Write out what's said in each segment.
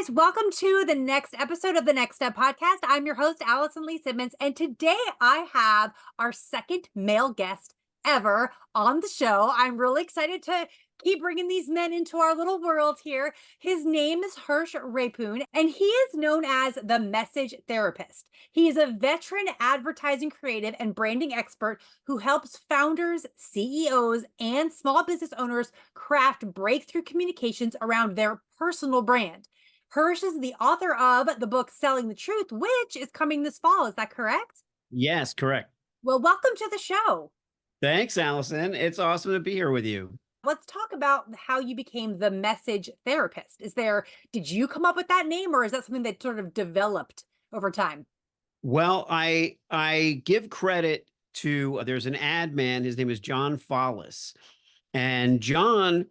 guys, welcome to the next episode of the Next Step podcast. I'm your host, Allison Lee Simmons, and today I have our second male guest ever on the show. I'm really excited to keep bringing these men into our little world here. His name is Hersh Rephun, and he is known as the message therapist. He is a veteran advertising creative and branding expert who helps founders, CEOs, and small business owners craft breakthrough communications around their personal brand. Hersh is the author of the book Selling the Truth, which is coming this fall. Is that correct? Yes, correct. Well, welcome to the show. Thanks, Allison. It's awesome to be here with you. Let's talk about how you became the message therapist. Did you come up with that name, or is that something that sort of developed over time? Well, I give credit to there's an ad man. His name is John Follis, and John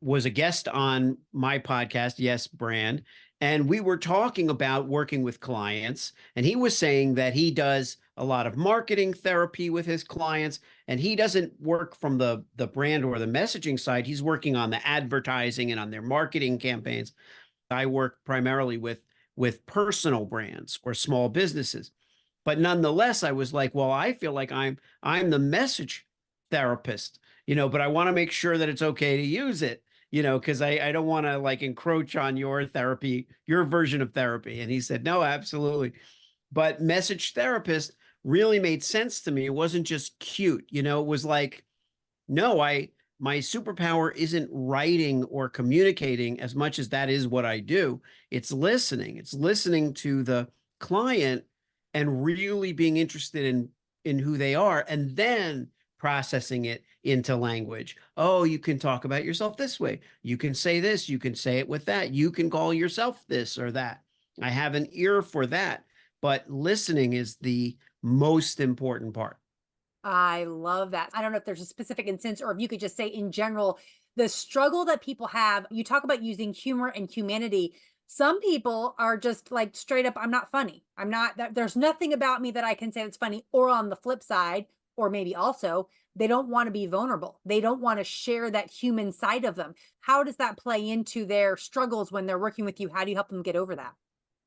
was a guest on my podcast, Yes Brand, and we were talking about working with clients, and he was saying that he does a lot of marketing therapy with his clients, and he doesn't work from the brand or the messaging side. He's working on the advertising and on their marketing campaigns. I work primarily with personal brands or small businesses. But nonetheless, I was like, well, I feel like I'm the message therapist, but I want to make sure that it's okay to use it, because I don't want to like encroach on your therapy, your version of therapy. And he said, no, absolutely. But message therapist really made sense to me. It wasn't just cute, it was like, no, my superpower isn't writing or communicating as much as that is what I do. It's listening. It's listening to the client and really being interested in who they are, and then processing it into language. Oh, you can talk about yourself this way. You can say this. You can say it with that. You can call yourself this or that. I have an ear for that. But listening is the most important part. I love that. I don't know if there's a specific instance or if you could just say in general, the struggle that people have. You talk about using humor and humanity. Some people are just like straight up, I'm not funny. There's nothing about me that I can say that's funny. Or on the flip side, or maybe also, they don't want to be vulnerable. They don't want to share that human side of them. How does that play into their struggles when they're working with you? How do you help them get over that?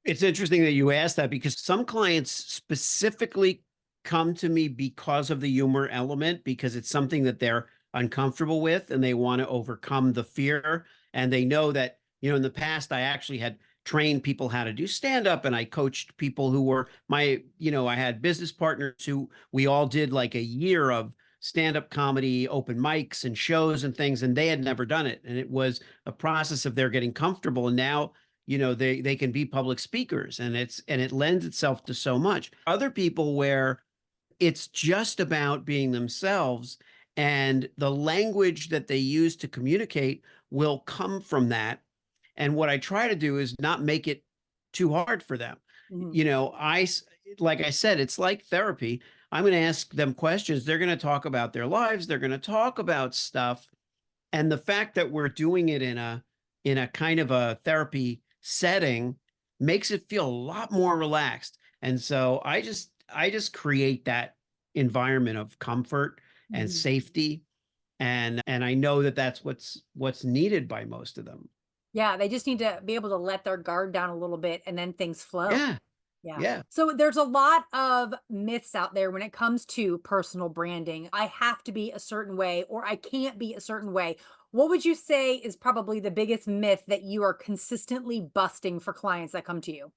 It's interesting that you asked that because some clients specifically come to me because of the humor element, because it's something that they're uncomfortable with and they want to overcome the fear. And they know that, in the past, I actually had trained people how to do stand-up, and I coached people who were I had business partners who we all did like a year of stand-up comedy, open mics and shows and things, and they had never done it. And it was a process of their getting comfortable. And now, they can be public speakers, and it lends itself to so much. Other people where it's just about being themselves, and the language that they use to communicate will come from that. And what I try to do is not make it too hard for them. Like I said, it's like therapy. I'm going to ask them questions. They're going to talk about their lives. They're going to talk about stuff. And the fact that we're doing it in a kind of a therapy setting makes it feel a lot more relaxed. And so I just create that environment of comfort and safety. And I know that that's what's needed by most of them. Yeah, they just need to be able to let their guard down a little bit and then things flow. Yeah. Yeah. Yeah. So there's a lot of myths out there when it comes to personal branding. I have to be a certain way or I can't be a certain way. What would you say is probably the biggest myth that you are consistently busting for clients that come to you?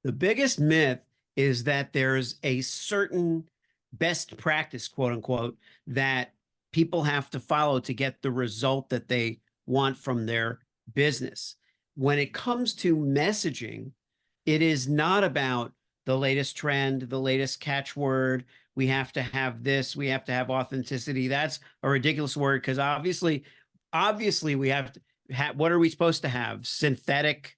The biggest myth is that there's a certain best practice, quote unquote, that people have to follow to get the result that they want from their business. When it comes to messaging, it is not about the latest trend, the latest catchword. We have to have this. We have to have authenticity. That's a ridiculous word because obviously we have to have. What are we supposed to have? Synthetic,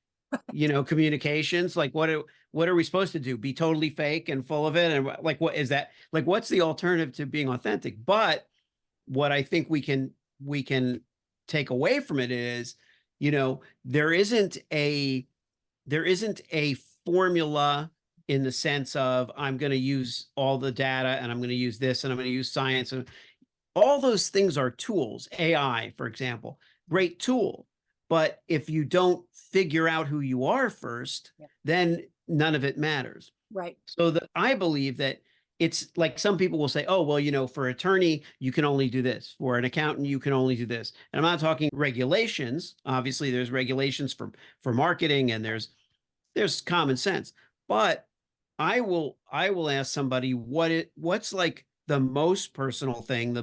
communications. Like what are we supposed to do? Be totally fake and full of it? And like what is that? Like what's the alternative to being authentic? But what I think we can take away from it is, there isn't a formula in the sense of I'm going to use all the data and I'm going to use this and I'm going to use science, and all those things are tools. AI, for example, great tool, But if you don't figure out who you are first, Yeah. then none of it matters. Right. So that I believe that it's like some people will say, oh, well, for attorney, you can only do this. For an accountant, you can only do this. And I'm not talking regulations. Obviously, there's regulations for marketing and there's common sense. But I will ask somebody what's like the most personal thing, the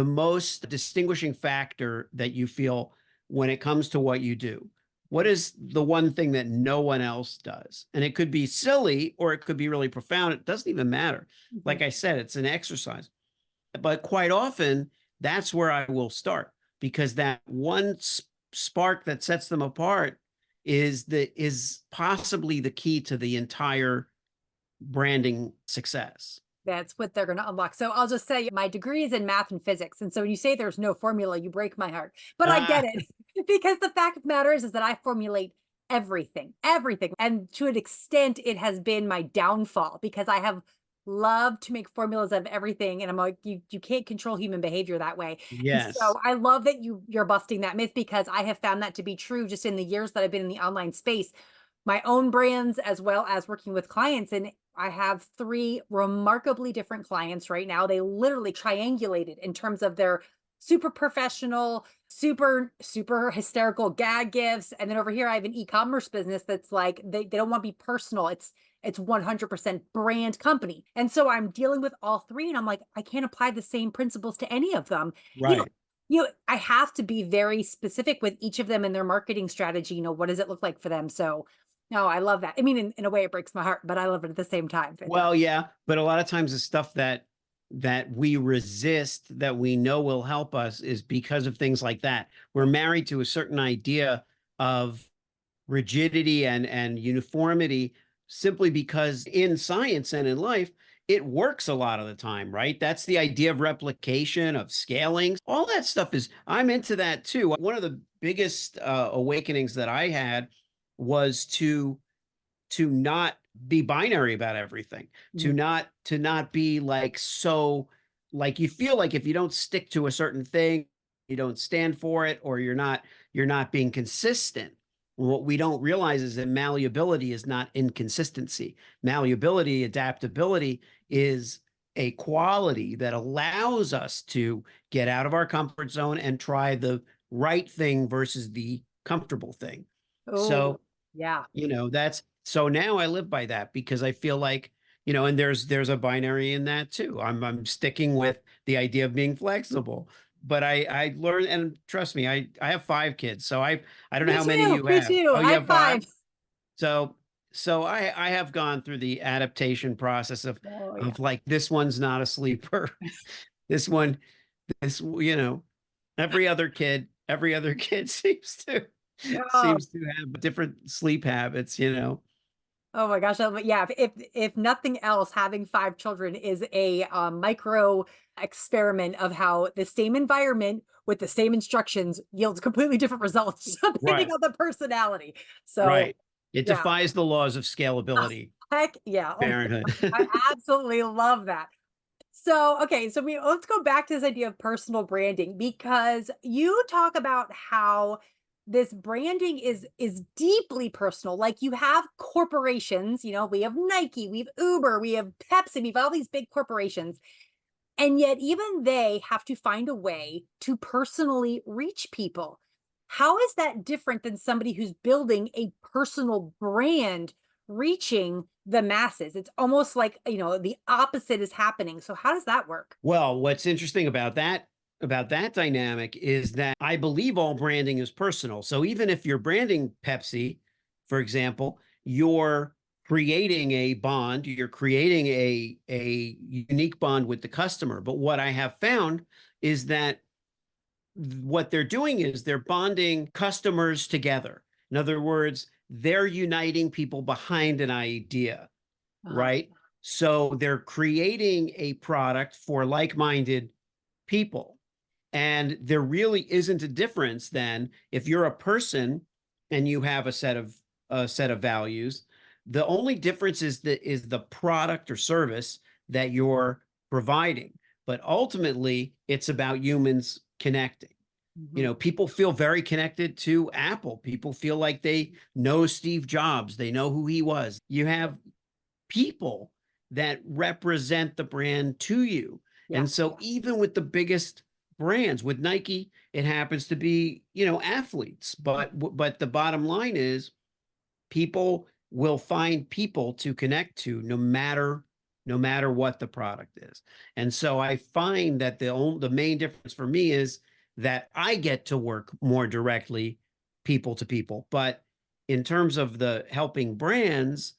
most distinguishing factor that you feel when it comes to what you do. What is the one thing that no one else does? And it could be silly or it could be really profound. It doesn't even matter. Mhm. Like I said, it's an exercise. But quite often, that's where I will start because that one spark that sets them apart is possibly the key to the entire branding success. That's what they're going to unlock. So I'll just say my degree is in math and physics. And so when you say there's no formula, you break my heart. But I get Ah, it because the fact of the matter is that I formulate everything, everything. And to an extent, it has been my downfall because I have loved to make formulas of everything. And I'm like, you can't control human behavior that way. And yes. so I love that you're busting that myth because I have found that to be true just in the years that I've been in the online space, my own brands as well as working with clients. And I have three remarkably different clients right now. They literally triangulated in terms of their super professional, super hysterical gag gifts. And then over here, I have an e-commerce business that's like they don't want to be personal. It's 100% brand company. And so I'm dealing with all three and I'm like, I can't apply the same principles to any of them. You know, Right. I have to be very specific with each of them in their marketing strategy. What does it look like for them? So no, I love that. I mean, in a way, it breaks my heart, but I love it at the same time. Well, yeah, but a lot of times the stuff that we resist that we know will help us is because of things like that. We're married to a certain idea of rigidity and uniformity simply because in science and in life it works a lot of the time, right? That's the idea of replication, of scaling. All that stuff is I'm into that too. One of the biggest awakenings that I had was to not be binary about everything, to Mhm. not be like so like you feel like if you don't stick to a certain thing, you don't stand for it or you're not being consistent. What we don't realize is that malleability is not inconsistency. Malleability, adaptability is a quality that allows us to get out of our comfort zone and try the right thing versus the comfortable thing. Oh, So yeah. that's so now I live by that because I feel like, and there's a binary in that too. I'm sticking with the idea of being flexible. But I learned, and trust me, I have 5 kids. So I don't know Me how many too. you Me have. too. Oh, I you have have 5? five. So I have gone through the adaptation process of Oh, yeah. of like this one's not a sleeper. This one, this, every other kid Oh, seems to have different sleep habits. oh my gosh. Yeah. If nothing else, having five children is a micro experiment of how the same environment with the same instructions yields completely different results depending Right. on the personality. So, Right. It yeah. defies the laws of scalability, Heck yeah. Oh my parenthood. gosh. I absolutely love that. So, okay, so let's go back to this idea of personal branding because you talk about how this branding is deeply personal. Like you have corporations, we have Nike, we have Uber, we have Pepsi, we have all these big corporations, and yet even they have to find a way to personally reach people. How is that different than somebody who's building a personal brand reaching the masses? It's almost like, the opposite is happening. So how does that work? Well, what's interesting about that dynamic is that I believe all branding is personal. So even if you're branding Pepsi, for example, you're creating a bond, you're creating a unique bond with the customer. But what I have found is that what they're doing is they're bonding customers together. In other words, they're uniting people behind an idea, Uh-huh. right? So they're creating a product for like-minded people. And there really isn't a difference then if you're a person and you have a set of values. The only difference is the product or service that you're providing. But ultimately, it's about humans connecting. Mhm. People feel very connected to Apple. People feel like they know Steve Jobs. They know who he was. You have people that represent the brand to you. Yeah. And so even with the biggest brands, with Nike, it happens to be, athletes. But the bottom line is people will find people to connect to no matter what the product is. And so I find that the main difference for me is that I get to work more directly people to people. But in terms of the helping brands,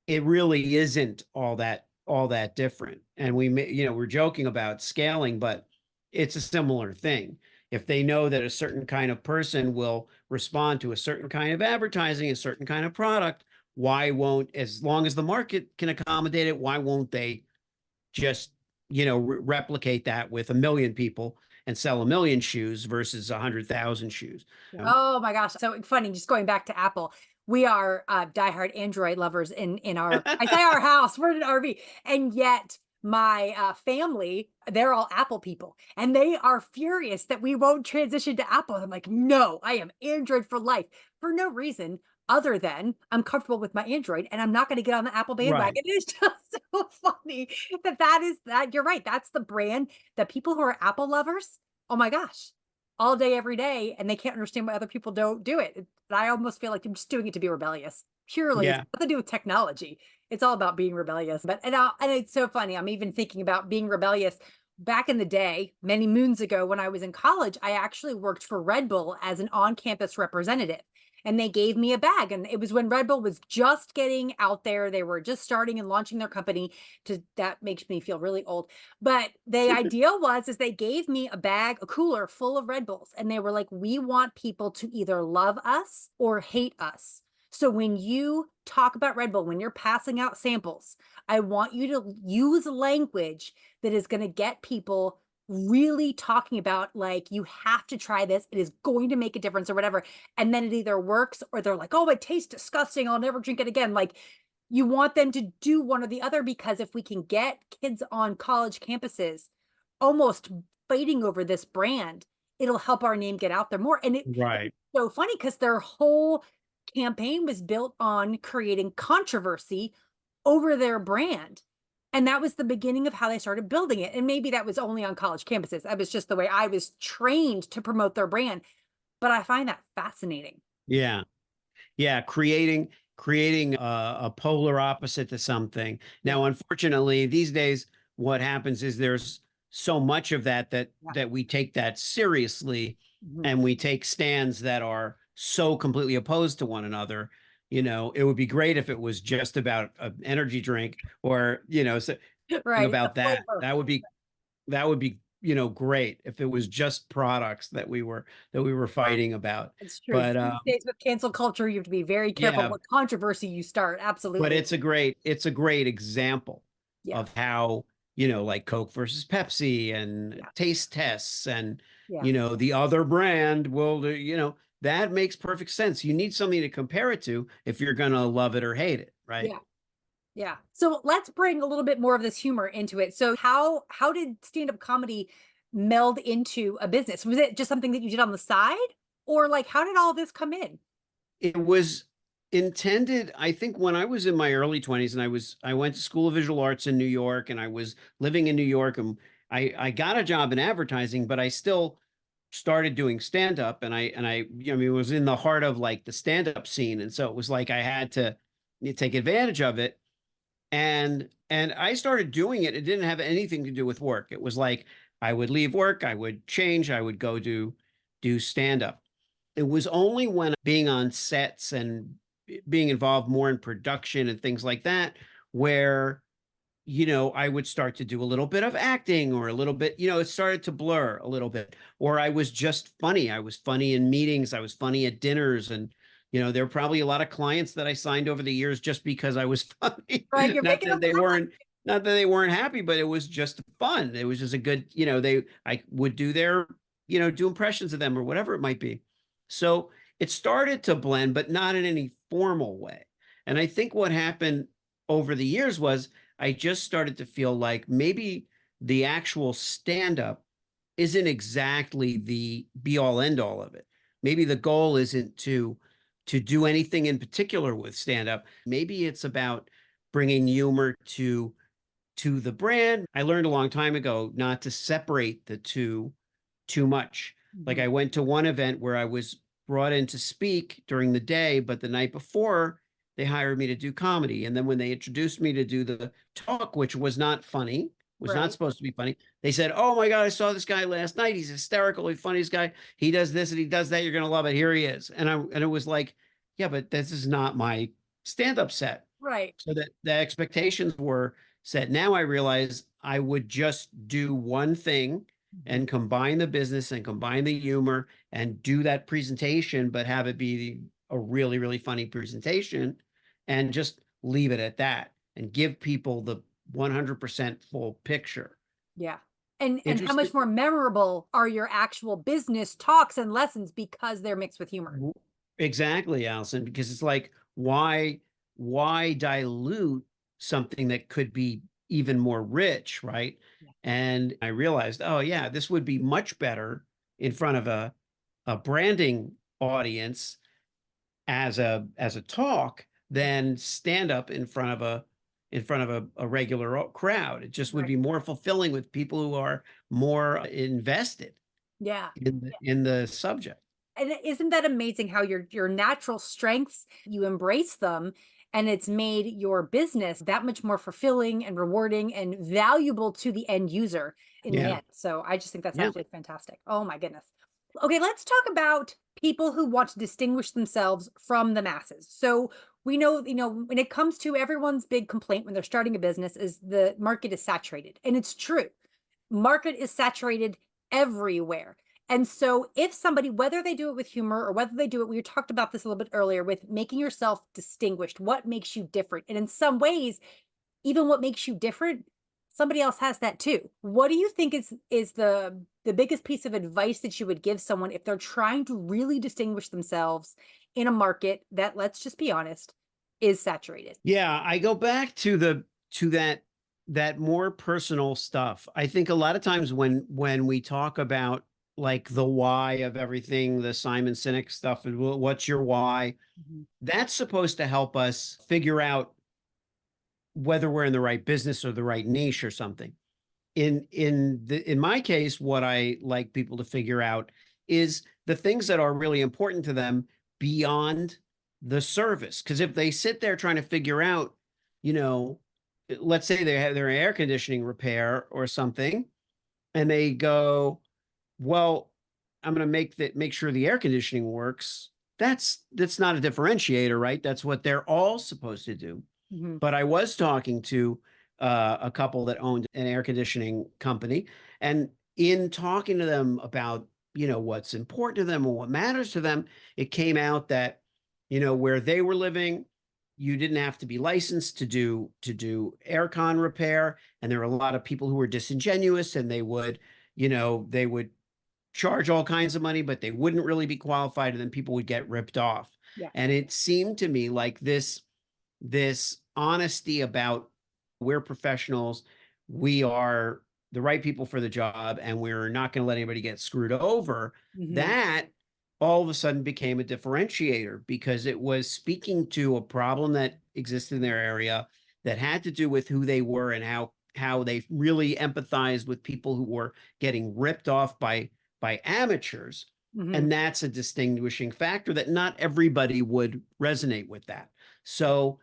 it really isn't all that different. And we're joking about scaling, but it's a similar thing. If they know that a certain kind of person will respond to a certain kind of advertising, a certain kind of product, why won't, as long as the market can accommodate it, why won't they just, replicate that with 1 million people and sell 1 million shoes versus 100,000 shoes? Oh my gosh, so funny, just going back to Apple. We are, diehard Android lovers in our I say our house, we're in an RV, and yet my, family, they're all Apple people, and they are furious that we won't transition to Apple. I'm like, "No, I am Android for life," for no reason other than I'm comfortable with my Android, and I'm not gonna get on the Apple Right. bandwagon. It's just so funny that is that you're right, that's the brand that people who are Apple lovers, oh my gosh, all day, every day, and they can't understand why other people don't do it. I almost feel like I'm just doing it to be rebellious. Purely, it's Yeah. nothing to do with technology. It's all about being rebellious. But and it's so funny. I'm even thinking about being rebellious. Back in the day, many moons ago, when I was in college, I actually worked for Red Bull as an on-campus representative. And they gave me a bag. And it was when Red Bull was just getting out there. They were just starting and launching their company. To that makes me feel really old. But the idea was is they gave me a bag, a cooler full of Red Bulls, and they were like, "We want people to either love us or hate us. So when you talk about Red Bull, when you're passing out samples, I want you to use language that is going to get people really talking about like you have to try this. It is going to make a difference or whatever." And then it either works or they're like, "Oh, it tastes disgusting. I'll never drink it again." Like you want them to do one or the other because if we can get kids on college campuses almost fighting over this brand, it'll help our name get out there more. And Right. it's so funny because their whole campaign was built on creating controversy over their brand. And that was the beginning of how they started building it. And maybe that was only on college campuses. That was just the way I was trained to promote their brand. But I find that fascinating. Yeah. Yeah, creating a polar opposite to something. Yeah. Now, unfortunately, these days, what happens is there's so much of that that Yeah. that we take that seriously, Mhm. and we take stands that are so completely opposed to one another. It would be great if it was just about an energy drink or something Right. The about that. flavor. That would be great if it was just products that we were fighting about. It's true. But These days with cancel culture, you have to be very careful yeah, what controversy you start. but Absolutely. it's a great example Yeah. of how, like Coke versus Pepsi and Yeah. taste tests and, Yeah. the other brand will do, that makes perfect sense. You need something to compare it to if you're going to love it or hate it, right? Yeah. Yeah. So let's bring a little bit more of this humor into it. So how did stand-up comedy meld into a business? Was it just something that you did on the side? Or like how did all this come in? It was intended, I think, when I was in my early 20s, and I went to School of Visual Arts in New York, and I was living in New York, and I got a job in advertising, but I still started doing stand up, and I mean, it was in the heart of like the stand up scene, and so it was like I had to take advantage of it, and I started doing it. It didn't have anything to do with work. It was like I would leave work, I would change, I would go do stand up. It was only when being on sets and being involved more in production and things like that where I would start to do a little bit of acting or a little bit, it started to blur a little bit. Or I was just funny. I was funny in meetings. I was funny at dinners. And, there were probably a lot of clients that I signed over the years just because I was funny. Right. You're Not making that them they laugh. weren't, not that they weren't happy, but it was just fun. It was just a good, I would do do impressions of them or whatever it might be. So it started to blend, but not in any formal way. And I think what happened over the years was I just started to feel like maybe the actual stand up isn't exactly be all end all of it. Maybe the goal isn't to do anything in particular with stand up. Maybe it's about bringing humor to the brand. I learned a long time ago not to separate the two too much. Like Mhm. I went to one event where I was brought in to speak during the day, but the night before they hired me to do comedy. And then when they introduced me to do the talk, which was not funny, was not Right. supposed to be funny, they said, "Oh my God, I saw this guy last night. He's hysterical. He's funniest guy. He does this and he does that. You're gonna love it. Here he is." And it was like, yeah, but this is not my stand-up set. Right. So that the expectations were set. Now I realize I would just do one thing Mhm. and combine the business and combine the humor and do that presentation, but have it be a really, really funny presentation and just leave it at that and give people the 100% full picture. Yeah. And how Interesting. much more memorable are your actual business talks and lessons because they're mixed with humor? Exactly, Allison, because it's like, why dilute something that could be even more rich, right? Yeah. And I realized, oh yeah, this would be much better in front of a branding audience as a talk than stand up in front of a regular crowd. It just would Right. be more fulfilling with people who are more invested Yeah. in the subject. And isn't that amazing how your natural strengths, you embrace them and it's made your business that much more fulfilling and rewarding and valuable to the end user in the Yeah. end. So I just think that's Yeah. absolutely fantastic. Oh my goodness. Okay, let's talk about people who want to distinguish themselves from the masses. So we know, when it comes to everyone's big complaint when they're starting a business is the market is saturated. And it's true. Market is saturated everywhere. And so if somebody, whether they do it with humor or whether they do it, we talked about this a little bit earlier with making yourself distinguished, what makes you different? And in some ways, even what makes you different, somebody else has that too. What do you think is the biggest piece of advice that you would give someone if they're trying to really distinguish themselves in a market that, let's just be honest, is saturated? Yeah, I go back to the to that more personal stuff. I think a lot of times when we talk about like the why of everything, the Simon Sinek stuff, and what's your why? Mhm. That's supposed to help us figure out whether we're in the right business or the right niche or something. In my case, what I like people to figure out is the things that are really important to them beyond the service. Because if they sit there trying to figure out, you know, let's say they have their air conditioning repair or something, and they go, well, I'm going to make sure the air conditioning works. That's not a differentiator, right? That's what they're all supposed to do. Mhm. But I was talking to a couple that owned an air conditioning company, and in talking to them about what's important to them and what matters to them, it came out that where they were living, you didn't have to be licensed to do aircon repair, and there were a lot of people who were disingenuous, and they would charge all kinds of money, but they wouldn't really be qualified, and then people would get ripped off. Yeah. And it seemed to me like this honesty about we're professionals, we are the right people for the job, and we're not going to let anybody get screwed over. Mhm. That all of a sudden became a differentiator because it was speaking to a problem that existed in their area that had to do with who they were and how they really empathized with people who were getting ripped off by amateurs. Mhm. And that's a distinguishing factor that not everybody would resonate with that. So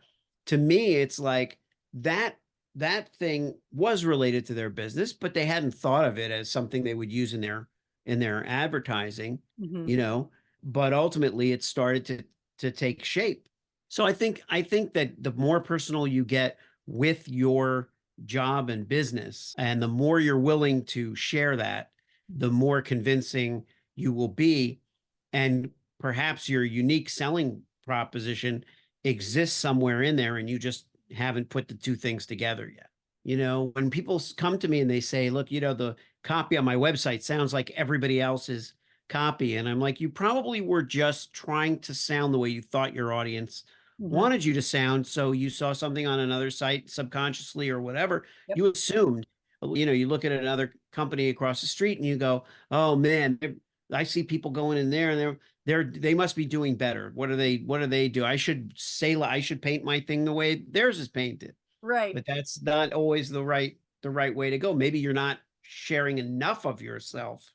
to me, it's like that that thing was related to their business, but they hadn't thought of it as something they would use in their advertising, Mhm. you know. But ultimately, it started to take shape. So I think that the more personal you get with your job and business, and the more you're willing to share that, the more convincing you will be, and perhaps your unique selling proposition exists somewhere in there and you just haven't put the two things together yet. When people come to me and they say, look, the copy on my website sounds like everybody else's copy. And I'm like, you probably were just trying to sound the way you thought your audience Mhm. wanted you to sound. So you saw something on another site subconsciously or whatever, Yep. you assumed, you look at another company across the street and you go, oh man, I see people going in there and they must be doing better. What do they do? I should paint my thing the way theirs is painted. Right. But that's not always the right way to go. Maybe you're not sharing enough of yourself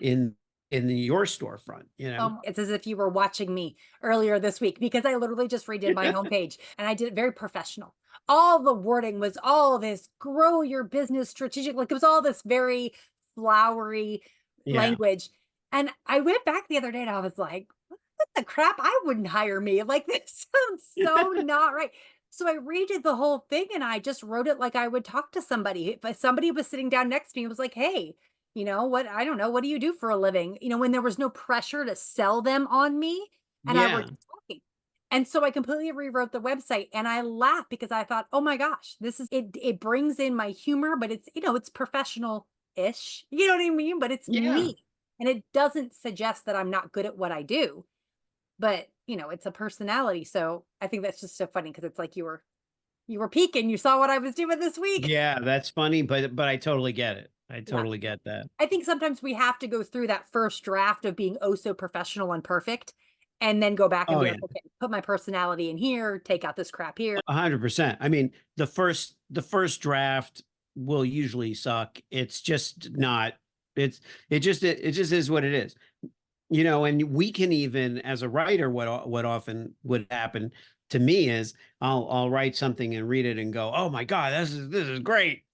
in your storefront, you know? It's as if you were watching me earlier this week because I literally just redid my homepage and I did it very professional. All the wording was all this grow your business strategic, like it was all this very flowery Yeah. language. And I went back the other day and I was like, what the crap? I wouldn't hire me. Like this sounds so not right. So I redid the whole thing and I just wrote it like I would talk to somebody. If somebody was sitting down next to me and was like, hey, you know what? I don't know. What do you do for a living? You know, when there was no pressure to sell them on me and I were Yeah. just talking. And so I completely rewrote the website and I laughed because I thought, oh my gosh, this is it brings in my humor, but it's, you know, it's professional-ish. You know what I mean? But it's Yeah. me. And it doesn't suggest that I'm not good at what I do, but you know, it's a personality. So I think that's just so funny because it's like you were peeking, you saw what I was doing this week. Yeah, that's funny, but I totally get it. I Yeah. totally get that. I think sometimes we have to go through that first draft of being oh so professional and perfect, and then go back and Oh be yeah, like, okay, put my personality in here, take out this crap here. 100%. I mean, the first draft will usually suck. It's just not. It's it just is what it is. You know, and we can even as a writer, what often would happen to me is I'll write something and read it and go, oh my God, this is great.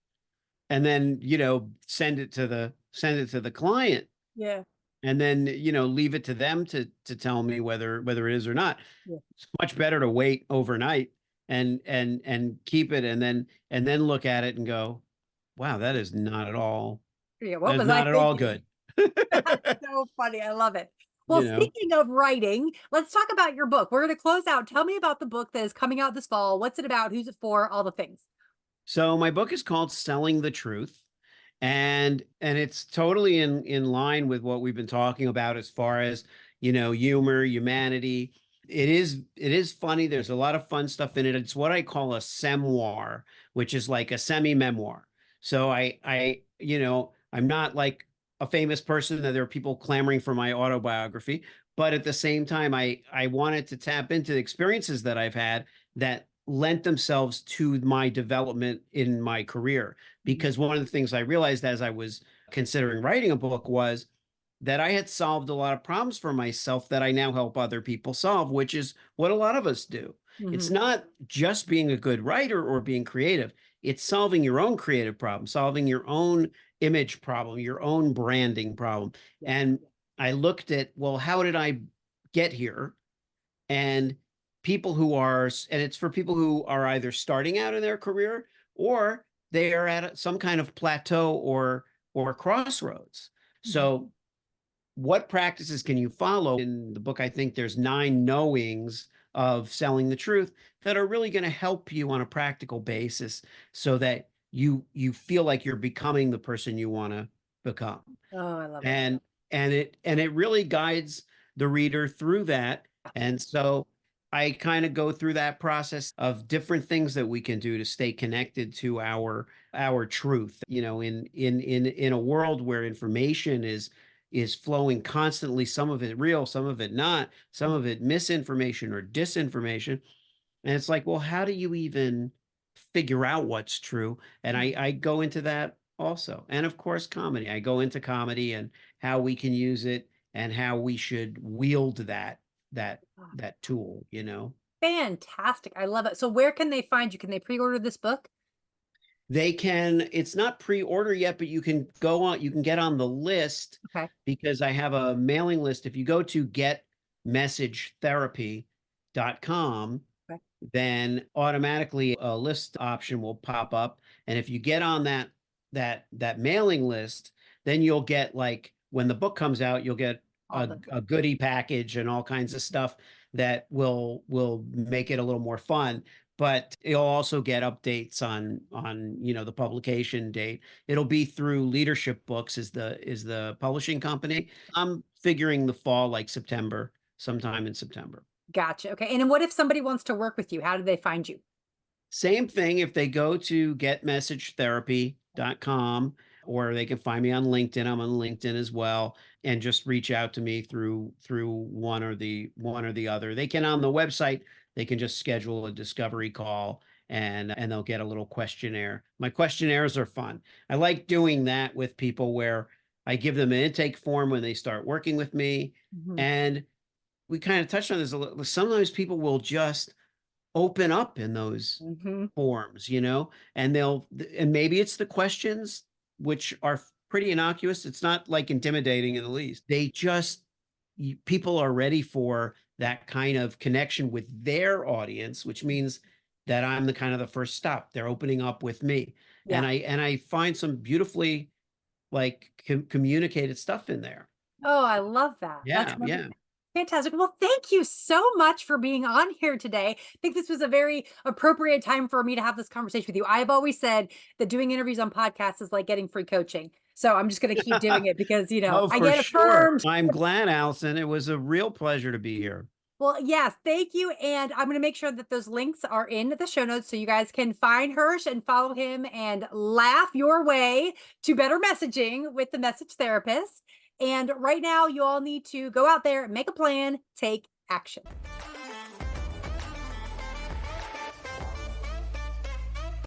And then, you know, send it to the client Yeah. and then, you know, leave it to them to tell me whether it is or not. Yeah. It's much better to wait overnight and keep it and then look at it and go, wow, Yeah. that What is was I not at all thinking? good. So funny. I love it. Well, You know. speaking of writing, let's talk about your book. We're going to close out. Tell me about the book that is coming out this fall. What's it about? Who's it for? All the things. So my book is called Selling the Truth. And it's totally in line with what we've been talking about as far as, you know, humor, humanity. It is funny. There's a lot of fun stuff in it. It's what I call a semoir, which is like a semi-memoir. So you know, I'm not like a famous person that there are people clamoring for my autobiography, but at the same time, I wanted to tap into the experiences that I've had that lent themselves to my development in my career. Mhm. Because one of the things I realized as I was considering writing a book was that I had solved a lot of problems for myself that I now help other people solve, which is what a lot of us do. It's Mhm. not just being a good writer or being creative, it's solving your own creative problem, solving your own image problem, your own branding problem. Yeah. And I looked at, well, how did I get here? And and it's for people who are either starting out in their career or they are at some kind of plateau or crossroads. Mhm. So what practices can you follow in the book? I think there's 9 knowings of selling the truth that are really going to help you on a practical basis so that you feel like you're becoming the person you want to become. Oh, I love it. And it really guides the reader through that. And so I kind of go through that process of different things that we can do to stay connected to our truth, you know, in a world where information is flowing constantly, some of it real, some of it not, some of it misinformation or disinformation. And it's like, well, how do you even figure out what's true? And Mhm. I go into that also. And of course, comedy. I go into comedy and how we can use it and how we should wield that Ah, that tool, you know. fantastic. I love it. So where can they find you? Can they pre-order this book? It's not pre-order yet, but you can get on the list Okay. because I have a mailing list. If you go to getmessagetherapy.com, Okay. then automatically a list option will pop up. And if you get on that mailing list, then you'll get like when the book comes out, you'll get All the a goodie package and all kinds of stuff that will make it a little more fun. But you'll also get updates on you know the publication date. It'll be through Leadership Books is the publishing company. I'm figuring the fall, like September, sometime in September. Gotcha. Okay. And then what if somebody wants to work with you? How do they find you? Same thing if they go to getmessagetherapy.com. or they can find me on LinkedIn. I'm on LinkedIn as well, and just reach out to me through one or the other. They can on the website. They can just schedule a discovery call, and they'll get a little questionnaire. My questionnaires are fun. I like doing that with people where I give them an intake form when they start working with me, Mhm. and we kind of touched on this a little. Sometimes people will just open up in those Mhm. forms, and and maybe it's the questions, which are pretty innocuous. It's not like intimidating in the least. They just, people are ready for that kind of connection with their audience, which means that I'm the kind of the first stop. They're opening up with me. And Yeah. I find some beautifully like communicated stuff in there. Oh, I love that. That's Yeah, really yeah. fantastic. Well, thank you so much for being on here today. I think this was a very appropriate time for me to have this conversation with you. I've always said that doing interviews on podcasts is like getting free coaching. So I'm just going to keep doing it because, Oh, I for get sure. affirmed. I'm glad, Allison. It was a real pleasure to be here. Well, yes, thank you. And I'm going to make sure that those links are in the show notes so you guys can find Hersh and follow him and laugh your way to better messaging with the message therapist. And right now, you all need to go out there, make a plan, take action.